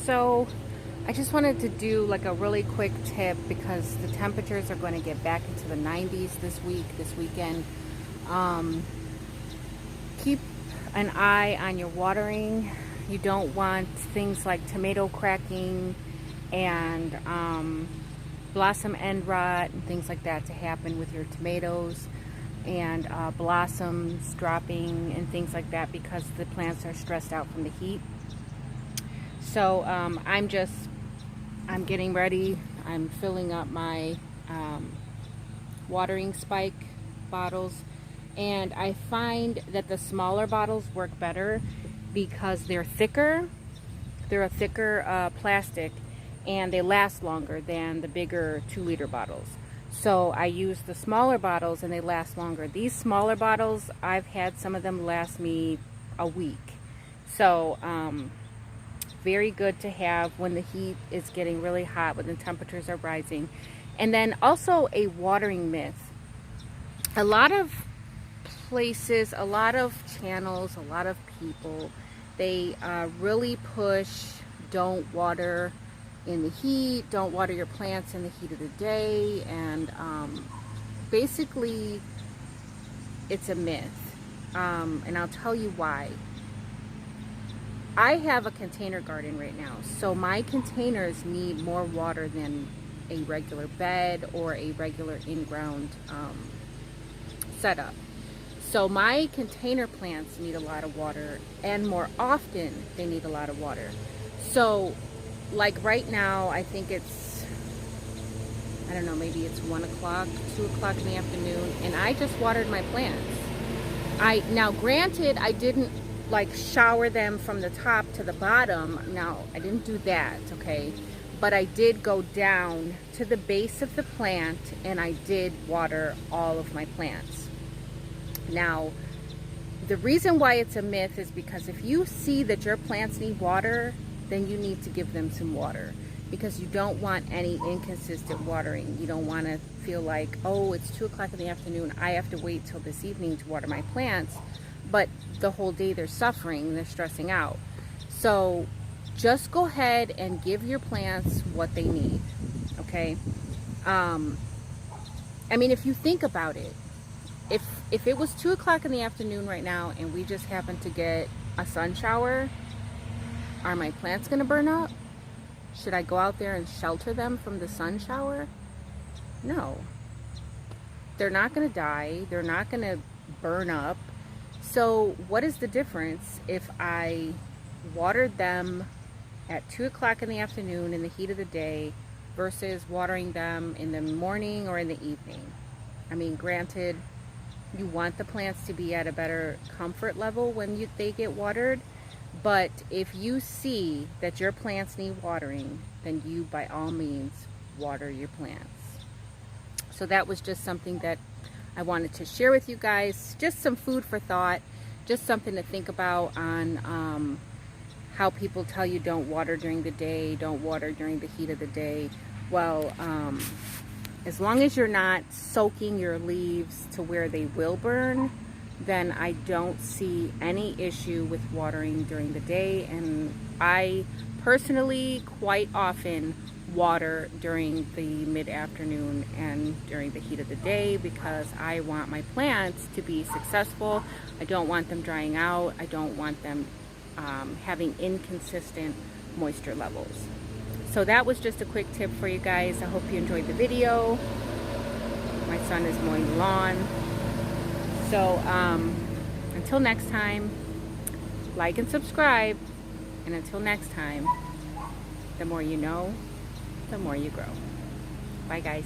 So I just wanted to do like a really quick tip because the temperatures are going to get back into the 90s this weekend. Keep an eye on your watering. You don't want things like tomato cracking and blossom end rot and things like that to happen with your tomatoes, and blossoms dropping and things like that because the plants are stressed out from the heat. So I'm getting ready. I'm filling up my watering spike bottles, and I find that the smaller bottles work better because they're thicker. They're a thicker plastic, and they last longer than the bigger 2-liter bottles. So I use the smaller bottles and they last longer. These smaller bottles, I've had some of them last me a week. So very good to have when the heat is getting really hot, when the temperatures are rising. And then also a watering myth. A lot of places, a lot of channels, a lot of people, they really push don't water in the heat, don't water your plants in the heat of the day, and basically it's a myth, and I'll tell you why. I have a container garden right now, so my containers need more water than a regular bed or a regular in-ground setup. So my container plants need a lot of water, and more often they need a lot of water. So like right now, I think it's, I don't know, maybe it's 1 o'clock, 2 o'clock in the afternoon, and I just watered my plants. Now granted, I didn't like shower them from the top to the bottom. Now, I didn't do that, okay? But I did go down to the base of the plant and I did water all of my plants. Now, the reason why it's a myth is because if you see that your plants need water, then you need to give them some water, because you don't want any inconsistent watering. You don't want to feel like, oh, it's 2 o'clock in the afternoon, I have to wait till this evening to water my plants, but the whole day they're suffering, they're stressing out. So just go ahead and give your plants what they need, okay? I mean, if you think about it, if it was 2 o'clock in the afternoon right now and we just happened to get a sun shower, are my plants gonna burn up? Should I go out there and shelter them from the sun shower? No. They're not gonna die, they're not gonna burn up. So what is the difference if I watered them at 2 o'clock in the afternoon in the heat of the day versus watering them in the morning or in the evening? I mean, granted, you want the plants to be at a better comfort level when they get watered, but if you see that your plants need watering, then you by all means water your plants. So that was just something that I wanted to share with you guys, just some food for thought, just something to think about on how people tell you don't water during the day, don't water during the heat of the day. Well, as long as you're not soaking your leaves to where they will burn, then I don't see any issue with watering during the day. And I personally quite often water during the mid-afternoon and during the heat of the day because I want my plants to be successful. I don't want them drying out. I don't want them having inconsistent moisture levels. So that was just a quick tip for you guys. I hope you enjoyed the video. My son is mowing the lawn. So until next time, like and subscribe. And until next time, the more you know, the more you grow. Bye guys.